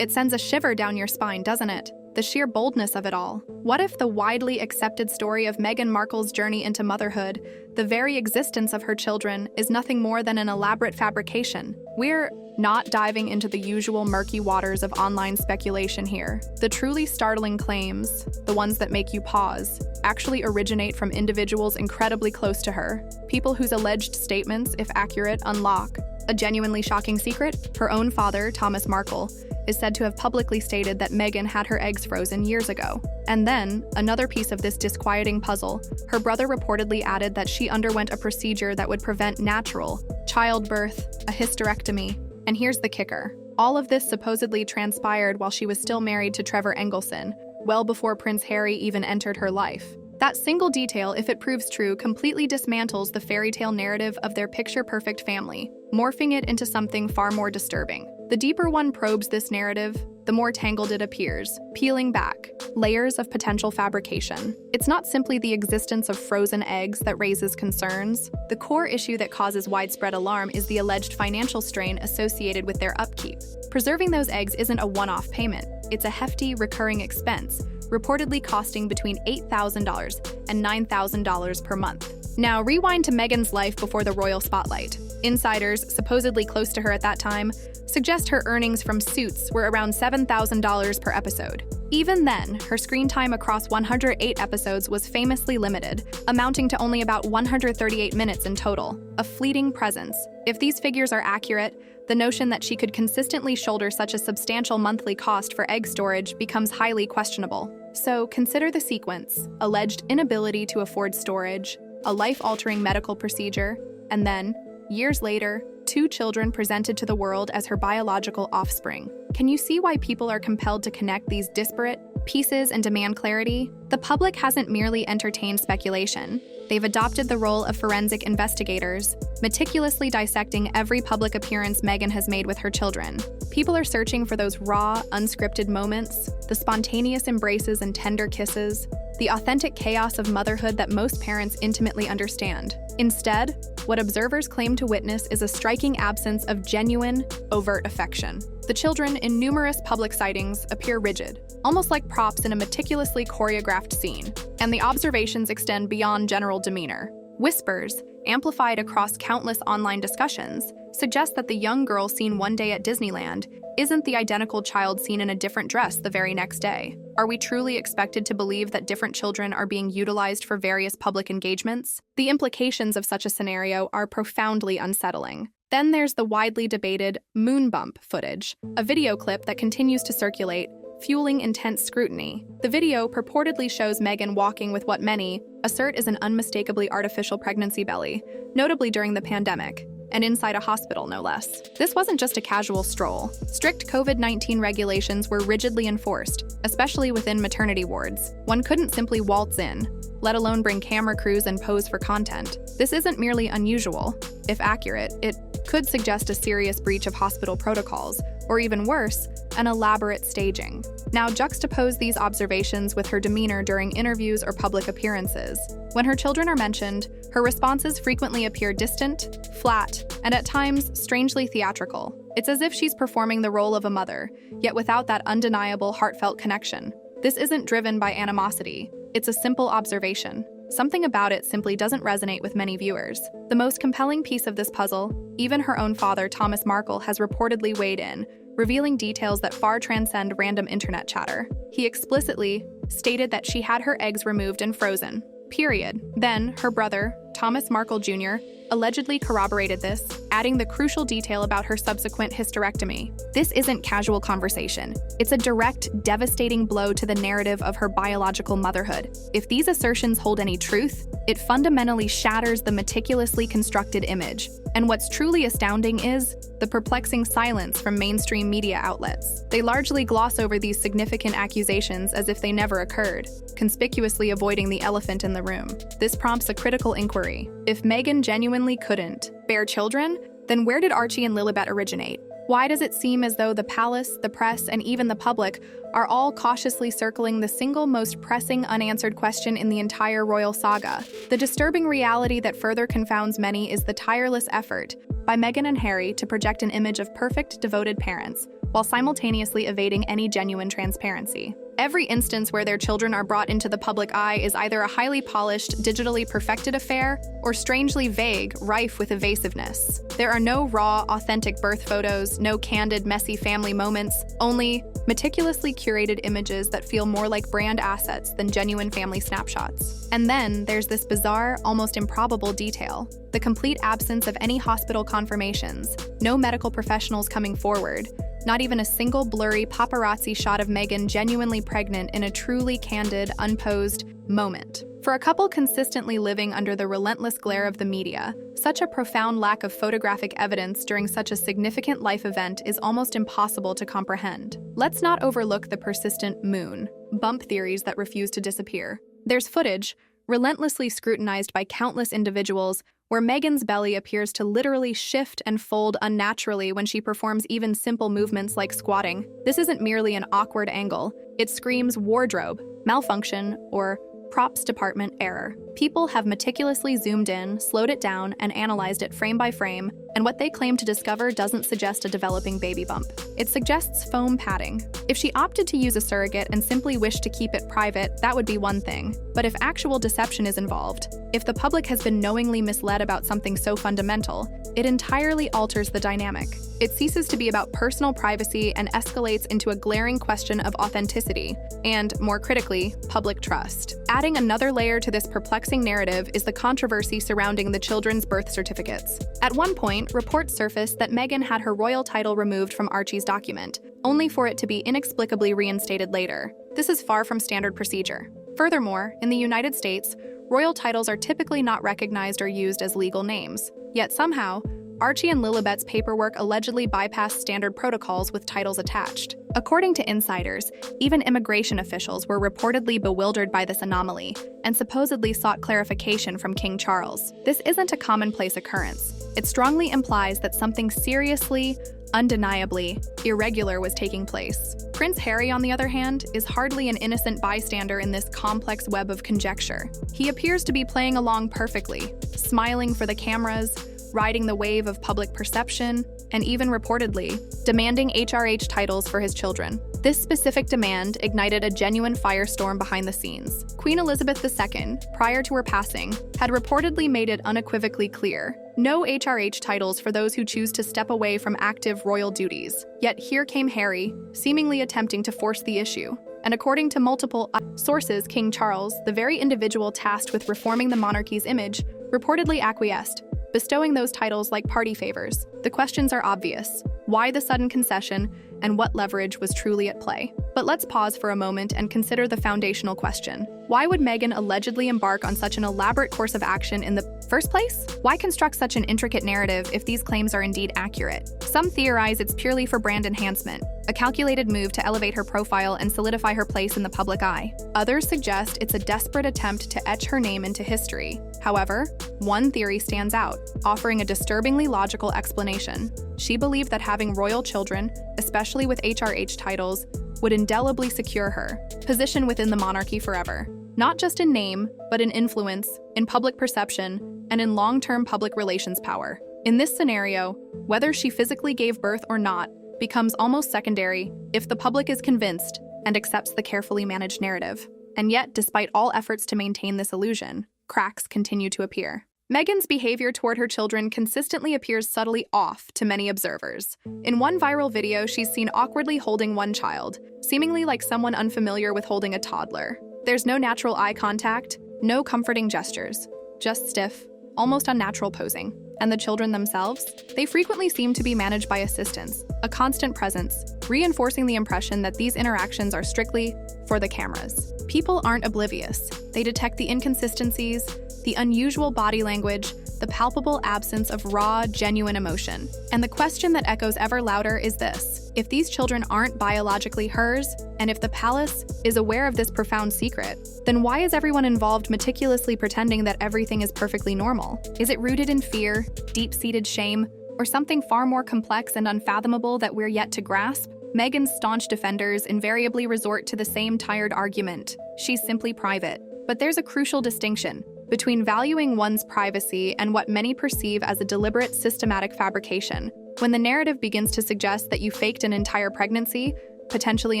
It sends a shiver down your spine, doesn't it? The sheer boldness of it all. What if the widely accepted story of Meghan Markle's journey into motherhood, the very existence of her children, is nothing more than an elaborate fabrication? We're not diving into the usual murky waters of online speculation here. The truly startling claims, the ones that make you pause, actually originate from individuals incredibly close to her, people whose alleged statements, if accurate, unlock a genuinely shocking secret. Her own father, Thomas Markle, is said to have publicly stated that Meghan had her eggs frozen years ago. And then, another piece of this disquieting puzzle, her brother reportedly added that she underwent a procedure that would prevent natural childbirth, a hysterectomy. And here's the kicker. All of this supposedly transpired while she was still married to Trevor Engelson, well before Prince Harry even entered her life. That single detail, if it proves true, completely dismantles the fairy tale narrative of their picture-perfect family, morphing it into something far more disturbing. The deeper one probes this narrative, the more tangled it appears, peeling back layers of potential fabrication. It's not simply the existence of frozen eggs that raises concerns. The core issue that causes widespread alarm is the alleged financial strain associated with their upkeep. Preserving those eggs isn't a one-off payment. It's a hefty, recurring expense, reportedly costing between $8,000 and $9,000 per month. Now, rewind to Meghan's life before the royal spotlight. Insiders, supposedly close to her at that time, suggest her earnings from Suits were around $7,000 per episode. Even then, her screen time across 108 episodes was famously limited, amounting to only about 138 minutes in total, a fleeting presence. If these figures are accurate, the notion that she could consistently shoulder such a substantial monthly cost for egg storage becomes highly questionable. So consider the sequence: alleged inability to afford storage, a life-altering medical procedure, and then, years later, 2 children presented to the world as her biological offspring. Can you see why people are compelled to connect these disparate pieces and demand clarity? The public hasn't merely entertained speculation. They've adopted the role of forensic investigators, meticulously dissecting every public appearance Meghan has made with her children. People are searching for those raw, unscripted moments, the spontaneous embraces and tender kisses, the authentic chaos of motherhood that most parents intimately understand. Instead, what observers claim to witness is a striking absence of genuine, overt affection. The children, in numerous public sightings, appear rigid, almost like props in a meticulously choreographed scene, and the observations extend beyond general demeanor. Whispers, amplified across countless online discussions, suggest that the young girl seen one day at Disneyland isn't the identical child seen in a different dress the very next day. Are we truly expected to believe that different children are being utilized for various public engagements? The implications of such a scenario are profoundly unsettling. Then there's the widely debated moon bump footage, a video clip that continues to circulate, fueling intense scrutiny. The video purportedly shows Meghan walking with what many assert is an unmistakably artificial pregnancy belly, notably during the pandemic, and inside a hospital, no less. This wasn't just a casual stroll. Strict COVID-19 regulations were rigidly enforced, especially within maternity wards. One couldn't simply waltz in, let alone bring camera crews and pose for content. This isn't merely unusual. If accurate, it could suggest a serious breach of hospital protocols, or even worse, an elaborate staging. Now juxtapose these observations with her demeanor during interviews or public appearances. When her children are mentioned, her responses frequently appear distant, flat, and at times strangely theatrical. It's as if she's performing the role of a mother, yet without that undeniable heartfelt connection. This isn't driven by animosity. It's a simple observation. Something about it simply doesn't resonate with many viewers. The most compelling piece of this puzzle, even her own father, Thomas Markle, has reportedly weighed in, revealing details that far transcend random internet chatter. He explicitly stated that she had her eggs removed and frozen. Period. Then, her brother, Thomas Markle Jr., allegedly corroborated this, adding the crucial detail about her subsequent hysterectomy. This isn't casual conversation. It's a direct, devastating blow to the narrative of her biological motherhood. If these assertions hold any truth, it fundamentally shatters the meticulously constructed image. And what's truly astounding is the perplexing silence from mainstream media outlets. They largely gloss over these significant accusations as if they never occurred, conspicuously avoiding the elephant in the room. This prompts a critical inquiry. If Meghan genuinely couldn't bear children, then where did Archie and Lilibet originate? Why does it seem as though the palace, the press, and even the public are all cautiously circling the single most pressing unanswered question in the entire royal saga? The disturbing reality that further confounds many is the tireless effort by Meghan and Harry to project an image of perfect, devoted parents, while simultaneously evading any genuine transparency. Every instance where their children are brought into the public eye is either a highly polished, digitally perfected affair or strangely vague, rife with evasiveness. There are no raw, authentic birth photos, no candid, messy family moments, only meticulously curated images that feel more like brand assets than genuine family snapshots. And then there's this bizarre, almost improbable detail: the complete absence of any hospital confirmations, no medical professionals coming forward, not even a single blurry paparazzi shot of Meghan genuinely pregnant in a truly candid, unposed moment. For a couple consistently living under the relentless glare of the media, such a profound lack of photographic evidence during such a significant life event is almost impossible to comprehend. Let's not overlook the persistent moon bump theories that refuse to disappear. There's footage, relentlessly scrutinized by countless individuals, where Meghan's belly appears to literally shift and fold unnaturally when she performs even simple movements like squatting. This isn't merely an awkward angle, it screams wardrobe, malfunction, or props department error. People have meticulously zoomed in, slowed it down, and analyzed it frame by frame, and what they claim to discover doesn't suggest a developing baby bump. It suggests foam padding. If she opted to use a surrogate and simply wished to keep it private, that would be one thing. But if actual deception is involved, if the public has been knowingly misled about something so fundamental, it entirely alters the dynamic. It ceases to be about personal privacy and escalates into a glaring question of authenticity and, more critically, public trust. Adding another layer to this perplexing narrative is the controversy surrounding the children's birth certificates. At one point, reports surfaced that Meghan had her royal title removed from Archie's document, only for it to be inexplicably reinstated later. This is far from standard procedure. Furthermore, in the United States, royal titles are typically not recognized or used as legal names. Yet somehow, Archie and Lilibet's paperwork allegedly bypassed standard protocols with titles attached. According to insiders, even immigration officials were reportedly bewildered by this anomaly and supposedly sought clarification from King Charles. This isn't a commonplace occurrence. It strongly implies that something seriously, undeniably, irregular was taking place. Prince Harry, on the other hand, is hardly an innocent bystander in this complex web of conjecture. He appears to be playing along perfectly, smiling for the cameras, riding the wave of public perception, and even reportedly, demanding HRH titles for his children. This specific demand ignited a genuine firestorm behind the scenes. Queen Elizabeth II, prior to her passing, had reportedly made it unequivocally clear: no HRH titles for those who choose to step away from active royal duties. Yet here came Harry, seemingly attempting to force the issue. And according to multiple sources, King Charles, the very individual tasked with reforming the monarchy's image, reportedly acquiesced, bestowing those titles like party favors. The questions are obvious: why the sudden concession, and what leverage was truly at play? But let's pause for a moment and consider the foundational question. Why would Meghan allegedly embark on such an elaborate course of action in the first place? Why construct such an intricate narrative if these claims are indeed accurate? Some theorize it's purely for brand enhancement, a calculated move to elevate her profile and solidify her place in the public eye. Others suggest it's a desperate attempt to etch her name into history. However, one theory stands out, offering a disturbingly logical explanation. She believed that having royal children, especially with HRH titles, would indelibly secure her position within the monarchy forever, not just in name, but in influence, in public perception, and in long-term public relations power. In this scenario, whether she physically gave birth or not becomes almost secondary if the public is convinced and accepts the carefully managed narrative. And yet, despite all efforts to maintain this illusion, cracks continue to appear. Meghan's behavior toward her children consistently appears subtly off to many observers. In one viral video, she's seen awkwardly holding one child, seemingly like someone unfamiliar with holding a toddler. There's no natural eye contact, no comforting gestures, just stiff, almost unnatural posing. And the children themselves? They frequently seem to be managed by assistants, a constant presence, reinforcing the impression that these interactions are strictly for the cameras. People aren't oblivious. They detect the inconsistencies, the unusual body language, the palpable absence of raw, genuine emotion. And the question that echoes ever louder is this: if these children aren't biologically hers, and if the palace is aware of this profound secret, then why is everyone involved meticulously pretending that everything is perfectly normal? Is it rooted in fear, deep-seated shame, or something far more complex and unfathomable that we're yet to grasp? Meghan's staunch defenders invariably resort to the same tired argument: she's simply private. But there's a crucial distinction between valuing one's privacy and what many perceive as a deliberate, systematic fabrication. When the narrative begins to suggest that you faked an entire pregnancy, potentially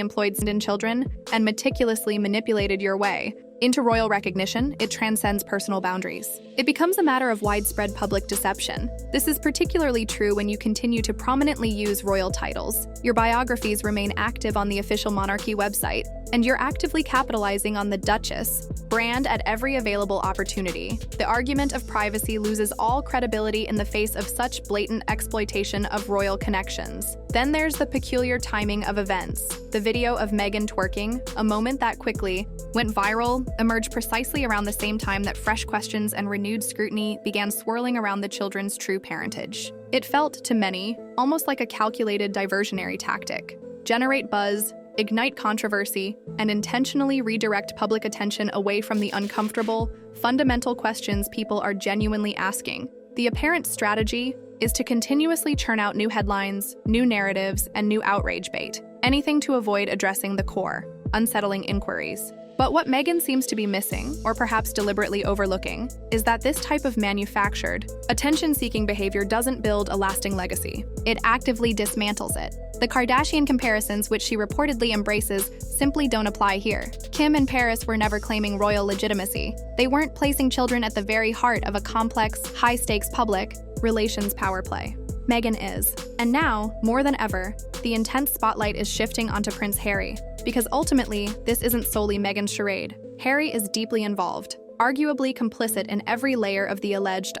employed in children, and meticulously manipulated your way into royal recognition, it transcends personal boundaries. It becomes a matter of widespread public deception. This is particularly true when you continue to prominently use royal titles. Your biographies remain active on the official monarchy website, and you're actively capitalizing on the Duchess brand at every available opportunity. The argument of privacy loses all credibility in the face of such blatant exploitation of royal connections. Then there's the peculiar timing of events. The video of Meghan twerking, a moment that quickly went viral, emerged precisely around the same time that fresh questions and renewed scrutiny began swirling around the children's true parentage. It felt, to many, almost like a calculated diversionary tactic. Generate buzz, ignite controversy, and intentionally redirect public attention away from the uncomfortable, fundamental questions people are genuinely asking. The apparent strategy is to continuously churn out new headlines, new narratives, and new outrage bait, anything to avoid addressing the core, unsettling inquiries. But what Meghan seems to be missing, or perhaps deliberately overlooking, is that this type of manufactured, attention-seeking behavior doesn't build a lasting legacy. It actively dismantles it. The Kardashian comparisons which she reportedly embraces simply don't apply here. Kim and Paris were never claiming royal legitimacy. They weren't placing children at the very heart of a complex, high-stakes public relations power play. Meghan is. And now, more than ever, the intense spotlight is shifting onto Prince Harry. Because ultimately, this isn't solely Meghan's charade. Harry is deeply involved, arguably complicit in every layer of the alleged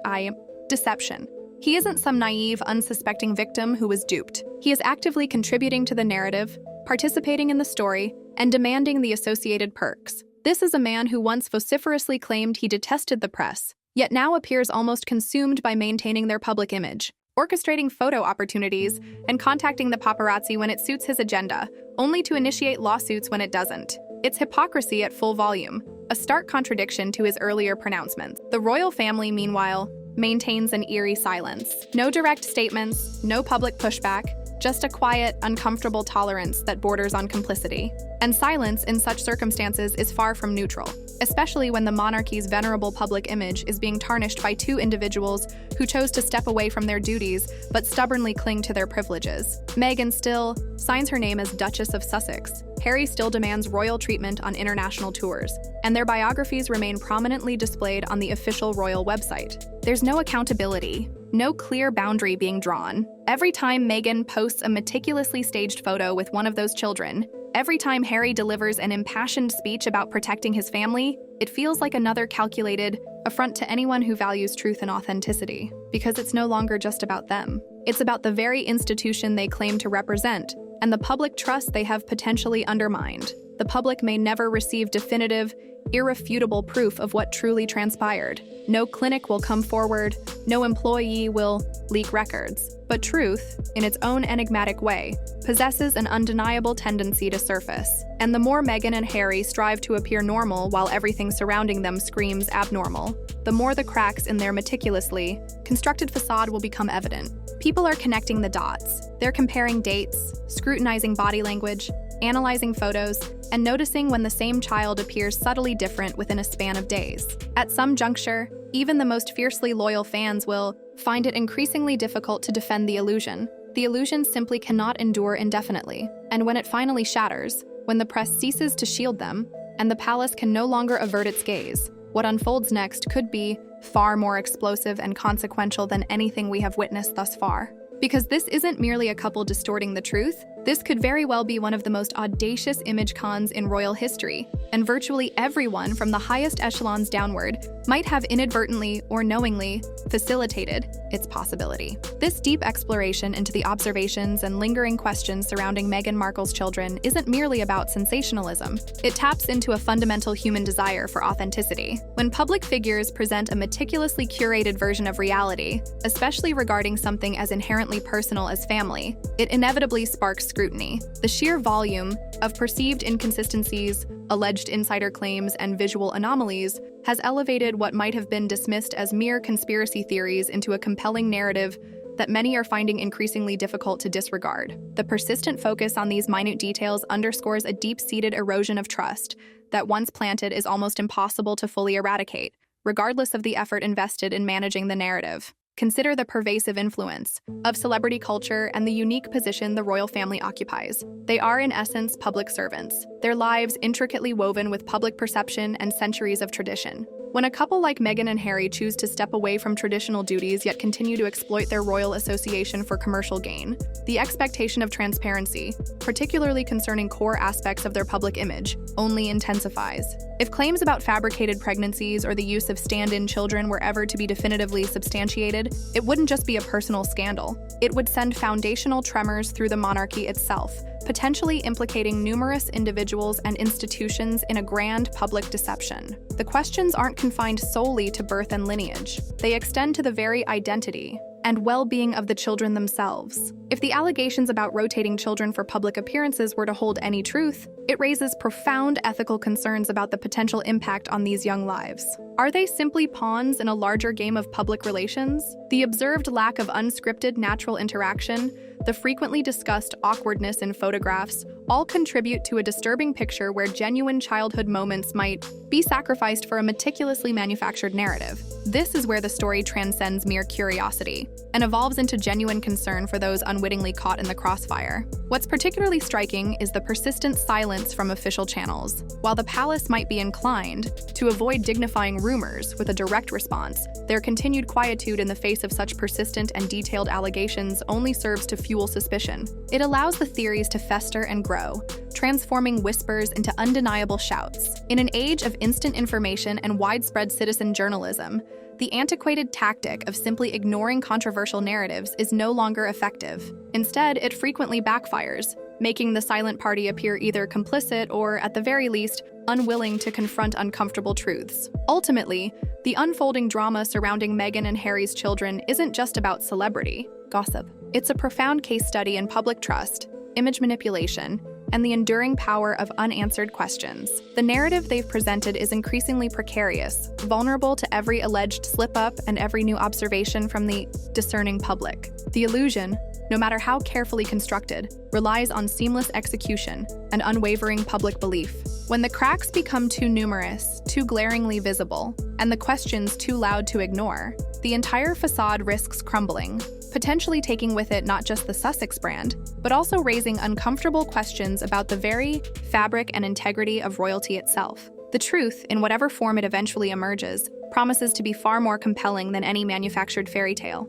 deception. He isn't some naive, unsuspecting victim who was duped. He is actively contributing to the narrative, participating in the story, and demanding the associated perks. This is a man who once vociferously claimed he detested the press, yet now appears almost consumed by maintaining their public image, orchestrating photo opportunities and contacting the paparazzi when it suits his agenda, only to initiate lawsuits when it doesn't. It's hypocrisy at full volume, a stark contradiction to his earlier pronouncements. The royal family, meanwhile, maintains an eerie silence. No direct statements, no public pushback, just a quiet, uncomfortable tolerance that borders on complicity. And silence in such circumstances is far from neutral, especially when the monarchy's venerable public image is being tarnished by two individuals who chose to step away from their duties but stubbornly cling to their privileges. Meghan still signs her name as Duchess of Sussex. Harry still demands royal treatment on international tours, and their biographies remain prominently displayed on the official royal website. There's no accountability, no clear boundary being drawn. Every time Meghan posts a meticulously staged photo with one of those children, every time Harry delivers an impassioned speech about protecting his family, it feels like another calculated affront to anyone who values truth and authenticity, because it's no longer just about them. It's about the very institution they claim to represent, and the public trust they have potentially undermined. The public may never receive definitive, irrefutable proof of what truly transpired. No clinic will come forward, no employee will leak records. But truth, in its own enigmatic way, possesses an undeniable tendency to surface. And the more Meghan and Harry strive to appear normal while everything surrounding them screams abnormal, the more the cracks in their meticulously constructed facade will become evident. People are connecting the dots. They're comparing dates, scrutinizing body language, analyzing photos, and noticing when the same child appears subtly different within a span of days. At some juncture, even the most fiercely loyal fans will find it increasingly difficult to defend the illusion. The illusion simply cannot endure indefinitely, and when it finally shatters, when the press ceases to shield them, and the palace can no longer avert its gaze, what unfolds next could be far more explosive and consequential than anything we have witnessed thus far. Because this isn't merely a couple distorting the truth, this could very well be one of the most audacious image cons in royal history, and virtually everyone from the highest echelons downward might have inadvertently or knowingly facilitated its possibility. This deep exploration into the observations and lingering questions surrounding Meghan Markle's children isn't merely about sensationalism. It taps into a fundamental human desire for authenticity. When public figures present a meticulously curated version of reality, especially regarding something as inherently personal as family, it inevitably sparks scrutiny. The sheer volume of perceived inconsistencies, alleged insider claims, and visual anomalies has elevated what might have been dismissed as mere conspiracy theories into a compelling narrative that many are finding increasingly difficult to disregard. The persistent focus on these minute details underscores a deep-seated erosion of trust that, once planted, is almost impossible to fully eradicate, regardless of the effort invested in managing the narrative. Consider the pervasive influence of celebrity culture and the unique position the royal family occupies. They are, in essence, public servants, their lives intricately woven with public perception and centuries of tradition. When a couple like Meghan and Harry choose to step away from traditional duties yet continue to exploit their royal association for commercial gain, the expectation of transparency, particularly concerning core aspects of their public image, only intensifies. If claims about fabricated pregnancies or the use of stand-in children were ever to be definitively substantiated, it wouldn't just be a personal scandal. It would send foundational tremors through the monarchy itself, potentially implicating numerous individuals and institutions in a grand public deception. The questions aren't confined solely to birth and lineage. They extend to the very identity and well-being of the children themselves. If the allegations about rotating children for public appearances were to hold any truth, it raises profound ethical concerns about the potential impact on these young lives. Are they simply pawns in a larger game of public relations? The observed lack of unscripted natural interaction, the frequently discussed awkwardness in photographs, all contribute to a disturbing picture where genuine childhood moments might be sacrificed for a meticulously manufactured narrative. This is where the story transcends mere curiosity and evolves into genuine concern for those unwittingly caught in the crossfire. What's particularly striking is the persistent silence from official channels. While the palace might be inclined to avoid dignifying rumors with a direct response, their continued quietude in the face of such persistent and detailed allegations only serves to fuel suspicion. It allows the theories to fester and grow, transforming whispers into undeniable shouts. In an age of instant information and widespread citizen journalism, the antiquated tactic of simply ignoring controversial narratives is no longer effective. Instead, it frequently backfires, making the silent party appear either complicit or, at the very least, unwilling to confront uncomfortable truths. Ultimately, the unfolding drama surrounding Meghan and Harry's children isn't just about celebrity gossip. It's a profound case study in public trust, image manipulation, and the enduring power of unanswered questions. The narrative they've presented is increasingly precarious, vulnerable to every alleged slip-up and every new observation from the discerning public. The illusion, no matter how carefully constructed, relies on seamless execution and unwavering public belief. When the cracks become too numerous, too glaringly visible, and the questions too loud to ignore, the entire facade risks crumbling, potentially taking with it not just the Sussex brand, but also raising uncomfortable questions about the very fabric and integrity of royalty itself. The truth, in whatever form it eventually emerges, promises to be far more compelling than any manufactured fairy tale.